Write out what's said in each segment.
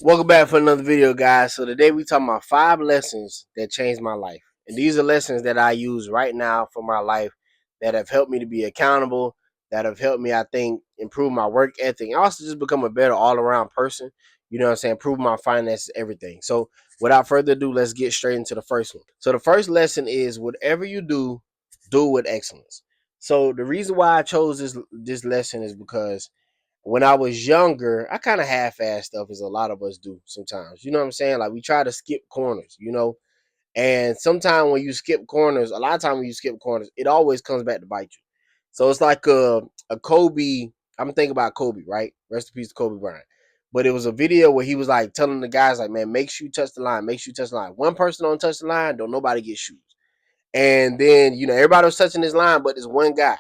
Welcome back for another video, guys. So today we talking about 5 lessons that changed my life, and these are lessons that I use right now for my life that have helped me to be accountable, that have helped me, I think, improve my work ethic, and also just become a better all around person. You know what I'm saying? Improve my finances, everything. So without further ado, let's get straight into the first one. So the first lesson is whatever you do with excellence. So the reason why I chose this lesson is because when I was younger, I kind of half-ass stuff as a lot of us do sometimes. You know what I'm saying? Like we try to skip corners. And sometimes when you skip corners, a lot of time when you skip corners, it always comes back to bite you. So it's like a Kobe. I'm thinking about Kobe, right? Rest in peace to Kobe Bryant. But it was a video where he was like telling the guys, like, man, make sure you touch the line, make sure you touch the line. One person don't touch the line, don't nobody get shoes. And then, everybody was touching this line, but this one guy.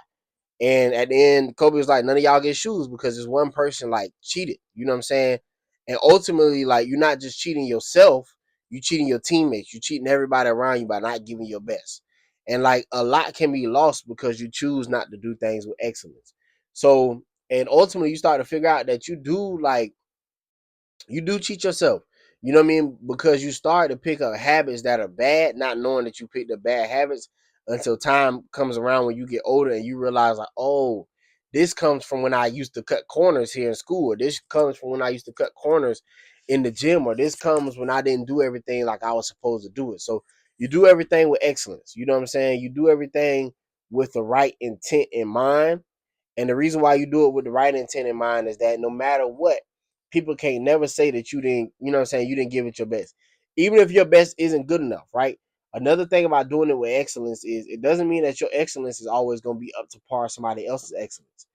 And at the end, Kobe was like, none of y'all get shoes because this one person like cheated. You know what I'm saying? And ultimately, like, you're not just cheating yourself, you cheating your teammates, you cheating everybody around you by not giving your best. And like a lot can be lost because you choose not to do things with excellence. So, and ultimately you start to figure out that you do cheat yourself. You know what I mean? Because you start to pick up habits that are bad, not knowing that you picked up bad habits until time comes around when you get older and you realize, like, oh, this comes from when I used to cut corners here in school, or this comes from when I used to cut corners in the gym, or this comes when I didn't do everything like I was supposed to do it. So you do everything with excellence. You know what I'm saying? You do everything with the right intent in mind, and the reason why you do it with the right intent in mind is that no matter what, people can't never say that you didn't, you know what I'm saying, you didn't give it your best. Even if your best isn't good enough, right? Another thing about doing it with excellence is it doesn't mean that your excellence is always going to be up to par somebody else's excellence.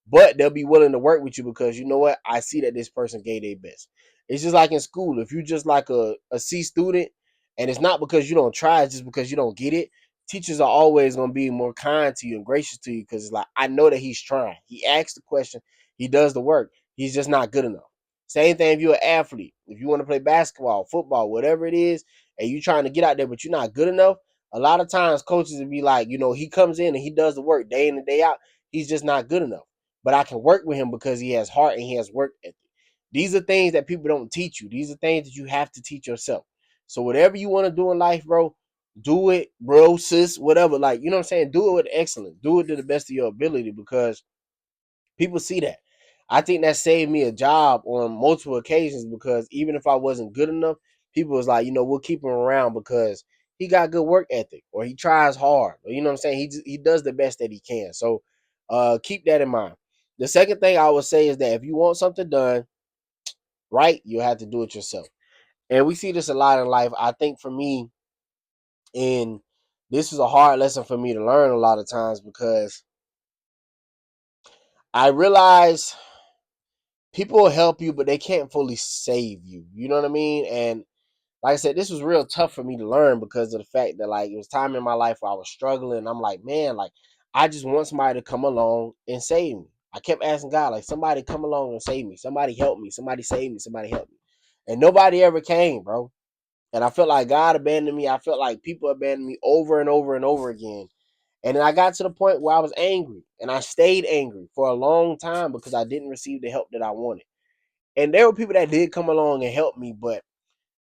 But they'll be willing to work with you because you know what? I see that this person gave their best. It's just like in school. If you just like a C student and it's not because you don't try, it's just because you don't get it, teachers are always going to be more kind to you and gracious to you because it's like, I know that he's trying. He asks the question, he does the work. He's just not good enough. Same thing if you're an athlete. If you want to play basketball, football, whatever it is, and you're trying to get out there, but you're not good enough, a lot of times coaches will be like, he comes in and he does the work day in and day out. He's just not good enough. But I can work with him because he has heart and he has work ethic. These are things that people don't teach you. These are things that you have to teach yourself. So whatever you want to do in life, bro, do it, bro, sis, whatever. Like, you know what I'm saying? Do it with excellence. Do it to the best of your ability because people see that. I think that saved me a job on multiple occasions because even if I wasn't good enough, people was like, we'll keep him around because he got good work ethic or he tries hard. Or, you know what I'm saying? He does the best that he can. So keep that in mind. The second thing I would say is that if you want something done right, you have to do it yourself. And we see this a lot in life. I think for me, and this was a hard lesson for me to learn a lot of times because I realized people will help you, but they can't fully save you. You know what I mean? And like I said, this was real tough for me to learn because of the fact that like it was time in my life where I was struggling. And I'm like, man, like I just want somebody to come along and save me. I kept asking God, like, somebody come along and save me. Somebody help me. Somebody save me. Somebody help me. And nobody ever came, bro. And I felt like God abandoned me. I felt like people abandoned me over and over and over again. And then I got to the point where I was angry. And I stayed angry for a long time because I didn't receive the help that I wanted. And there were people that did come along and help me, but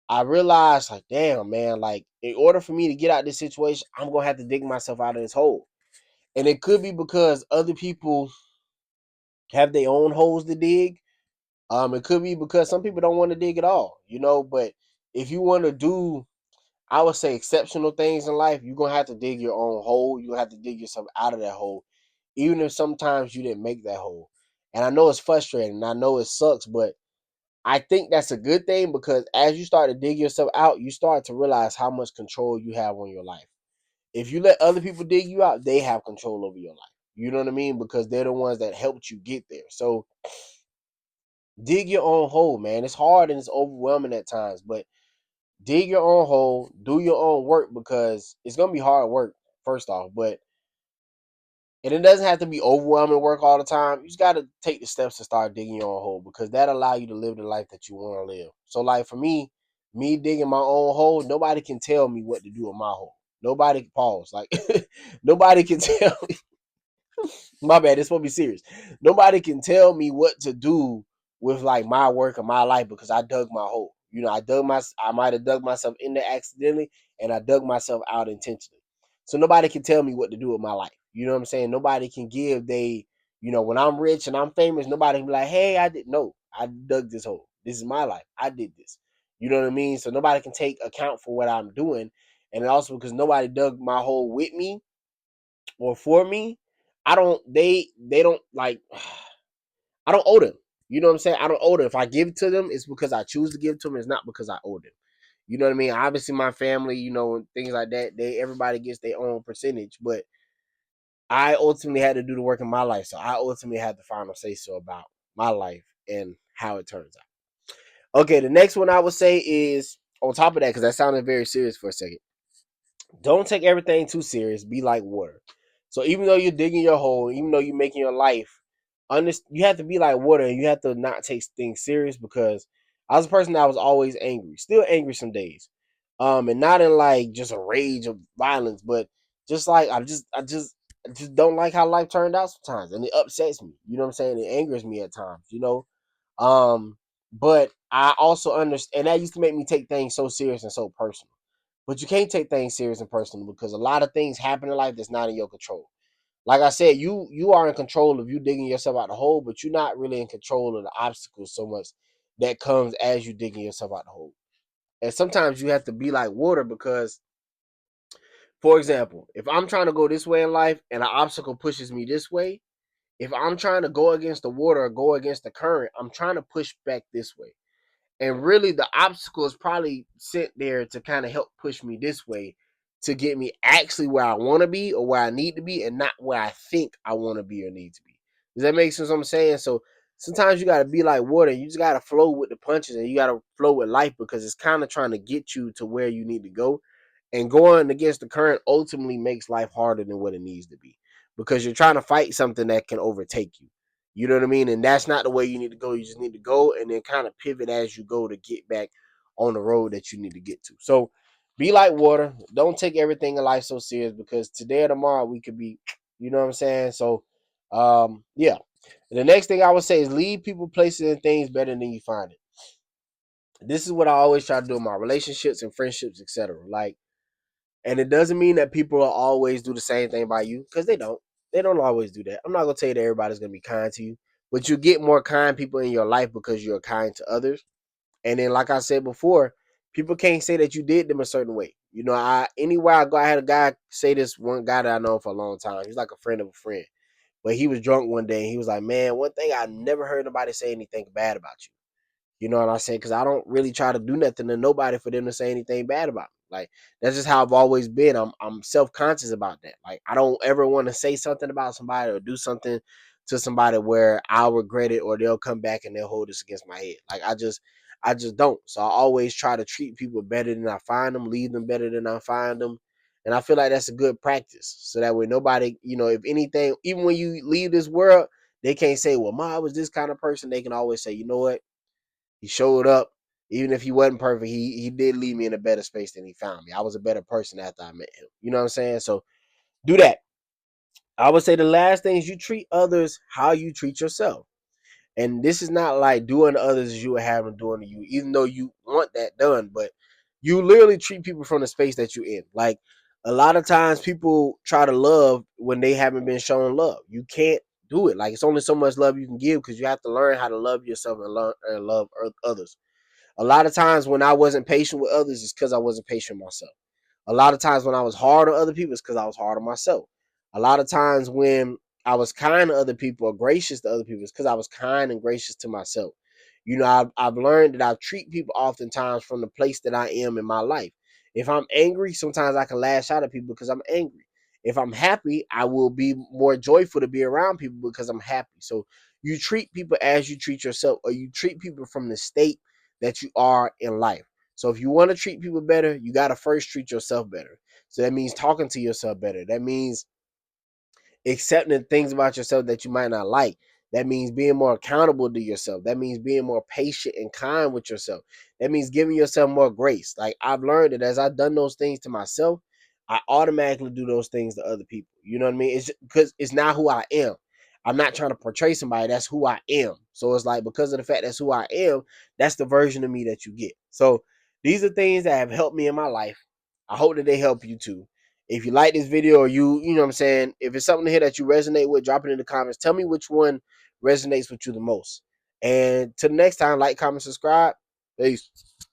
I realized, like, damn, man, like, in order for me to get out of this situation, I'm going to have to dig myself out of this hole. And it could be because other people have their own holes to dig. It could be because some people don't want to dig at all, but if you want to do, I would say, exceptional things in life, you're going to have to dig your own hole. You're going to have to dig yourself out of that hole, even if sometimes you didn't make that hole. And I know it's frustrating. And I know it sucks, but I think that's a good thing because as you start to dig yourself out, you start to realize how much control you have on your life. If you let other people dig you out, they have control over your life. You know what I mean? Because they're the ones that helped you get there. So dig your own hole, man. It's hard and it's overwhelming at times, but dig your own hole, do your own work because it's gonna be hard work, first off, and it doesn't have to be overwhelming work all the time. You just gotta take the steps to start digging your own hole because that allow you to live the life that you want to live. So like for me digging my own hole, nobody can tell me what to do with my hole. Nobody pause. Like nobody can tell me. My bad, this supposed to be serious. Nobody can tell me what to do with like my work and my life because I dug my hole. You know, I might have dug myself in there accidentally, and I dug myself out intentionally. So nobody can tell me what to do with my life. You know what I'm saying? Nobody can give they, you know, when I'm rich and I'm famous, nobody can be like, hey, I did no, I dug this hole. This is my life. I did this. You know what I mean? So nobody can take account for what I'm doing. And also because nobody dug my hole with me or for me, I don't they don't like I don't owe them. You know what I'm saying? I don't owe them. If I give it to them, it's because I choose to give it to them. It's not because I owe them. You know what I mean? Obviously, my family, you know, and things like that, everybody gets their own percentage, but I ultimately had to do the work in my life. So I ultimately had the final say so about my life and how it turns out. Okay, the next one I would say is on top of that, because that sounded very serious for a second. Don't take everything too serious. Be like water. So even though you're digging your hole, even though you're making your life, you have to be like water, and you have to not take things serious because I was a person that was always angry, still angry some days, and not in like just a rage of violence, but just like I just don't like how life turned out sometimes, and it upsets me. You know what I'm saying? It angers me at times. You know, but I also understand, and that used to make me take things so serious and so personal. But you can't take things serious and personal because a lot of things happen in life that's not in your control. Like I said, you are in control of you digging yourself out the hole, but you're not really in control of the obstacles so much that comes as you digging yourself out the hole. And sometimes you have to be like water because, for example, if I'm trying to go this way in life and an obstacle pushes me this way, if I'm trying to go against the water or go against the current, I'm trying to push back this way. And really, the obstacle is probably sent there to kind of help push me this way to get me actually where I want to be or where I need to be and not where I think I want to be or need to be. Does that make sense what I'm saying? So sometimes you got to be like water. You just got to flow with the punches and you got to flow with life because it's kind of trying to get you to where you need to go. And going against the current ultimately makes life harder than what it needs to be because you're trying to fight something that can overtake you. You know what I mean? And that's not the way you need to go. You just need to go and then kind of pivot as you go to get back on the road that you need to get to. So be like water. Don't take everything in life so serious because today or tomorrow we could be, you know what I'm saying? So yeah. And the next thing I would say is leave people, places, and things better than you find it. This is what I always try to do in my relationships and friendships, etc. Like, and it doesn't mean that people will always do the same thing by you because they don't. They don't always do that. I'm not gonna tell you that everybody's gonna be kind to you, but you get more kind people in your life because you're kind to others. And then, like I said before, people can't say that you did them a certain way. You know, anywhere I go, I had a guy say this one guy that I know for a long time. He's like a friend of a friend, but he was drunk one day and he was like, "Man, one thing I never heard nobody say anything bad about you." You know what I say? Because I don't really try to do nothing to nobody for them to say anything bad about me. Like that's just how I've always been. I'm self conscious about that. Like I don't ever want to say something about somebody or do something to somebody where I'll regret it or they'll come back and they'll hold this against my head. Like I just don't. So I always try to treat people better than I find them, leave them better than I find them. And I feel like that's a good practice. So that way nobody, you know, if anything, even when you leave this world, they can't say, well, Ma was this kind of person. They can always say, you know what? He showed up. Even if he wasn't perfect, he did leave me in a better space than he found me. I was a better person after I met him. You know what I'm saying? So do that. I would say the last thing is you treat others how you treat yourself. And this is not like doing to others as you would have them doing to you, even though you want that done. But you literally treat people from the space that you're in. Like a lot of times people try to love when they haven't been shown love. You can't do it. Like it's only so much love you can give because you have to learn how to love yourself and learn and love others. A lot of times when I wasn't patient with others, it's because I wasn't patient with myself. A lot of times when I was hard on other people, it's because I was hard on myself. A lot of times when I was kind to other people or gracious to other people, it's because I was kind and gracious to myself. You know, I've learned that I treat people oftentimes from the place that I am in my life. If I'm angry, sometimes I can lash out at people because I'm angry. If I'm happy, I will be more joyful to be around people because I'm happy. So you treat people as you treat yourself, or you treat people from the state that you are in life. So if you want to treat people better, you got to first treat yourself better. So that means talking to yourself better. That means accepting things about yourself that you might not like. That means being more accountable to yourself. That means being more patient and kind with yourself. That means giving yourself more grace. Like I've learned that as I've done those things to myself, I automatically do those things to other people. You know what I mean? It's because it's not who I am. I'm not trying to portray somebody. That's who I am. So it's like, because of the fact that's who I am, that's the version of me that you get. So these are things that have helped me in my life. I hope that they help you too. If you like this video, or you know what I'm saying, if it's something here that you resonate with, drop it in the comments. Tell me which one resonates with you the most. And till the next time, like, comment, subscribe. Peace.